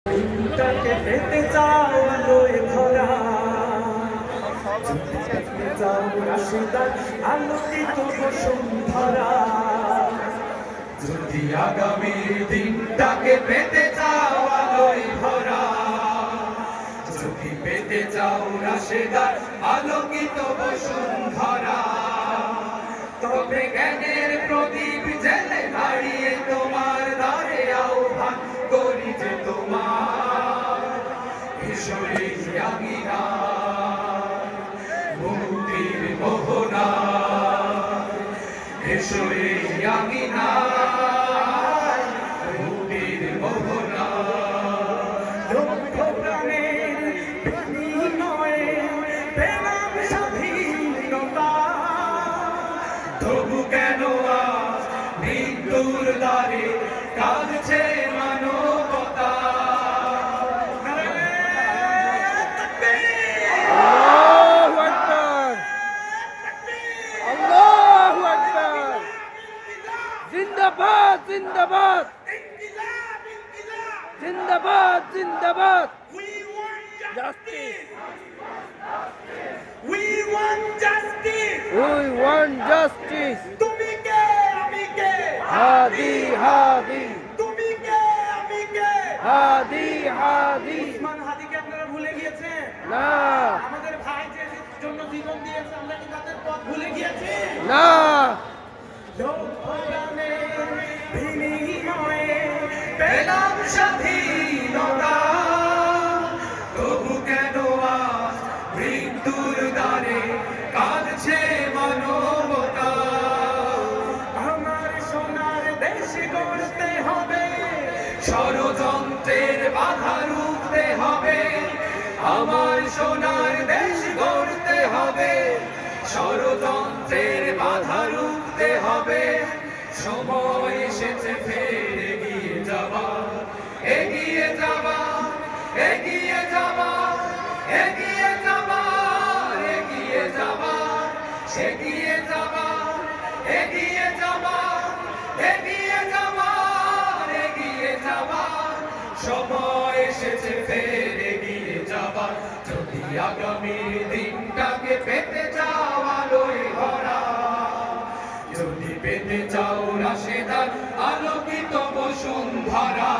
দিনটাকে পেতে চাও আলোয় ভরা, যদি পেতে চাও রাশিদার আলোকিত বসুন্ধরা, যদি আগামীর দিনটাকে পেতে চাও আলোয় ভরা, যদি পেতে চাও রাশিদার আলোকিত বসুন্ধরা, তবে জ্ঞানের প্রদীপ জেলে দাঁড়িয়ে তোমার দ্বারে আহ্বান করি যে তোমার ঈশ্বরে আঙিনা মুক্তির মোহনা, ঈশ্বরে আঙিনা মুক্তির মোহনা, লক্ষ প্রাণের বিনিময়ে পেলাম স্বাধীনতা, তবু কেন আজ মৃত্যুর দ্বারে কাঁদছে মানবতা। আল্লাহু আকবার, আল্লাহু আকবার, জিন্দাবাদ জিন্দাবাদ জিন্দাবাদ জিন্দাবাদ। We want justice. We want justice. তুমি কে আমি কে, হাদি হাদি, তুমি কে আমি কে, হাদি হাদি। উসমান হাদিকে আপনারা ভুলে গিয়েছেন? না আমাদের ভাই যে জন্য জীবন দিয়েছে, আমরা কি তাদের পথ ভুলে গিয়েছি? না, লোকপ্রাণের বিনিময়ে পেলাম স্বাধীনতা, তবু কেন আজ মৃত্যুর দ্বারে কাঁদছে মানবতা। আমার সোনার দেশ গড়তে হবে, ষড়যন্ত্রের বাধা রুখতে হবে, আমার সোনার দেশ গড়তে হবে, ষড়যন্ত্রের বাধা রুখতে হবে, সময় এসেছে ফের এগিয়ে যাবা, এগিয়ে যাবা, এগিয়ে যাবা, এগিয়ে যাবা, এগিয়ে যাবা, এগিয়ে যাবা, এগিয়ে যাবা, এগিয়ে যাবা, এগিয়ে যাবা, সময় এসেছে ফের এগিয়ে যাবা, যদি আগামীর দিনটাকে পেতে চাও আলোয় ভরা, যদি পেতে চাও রাশেদার আলোকিত বসুন্ধরা।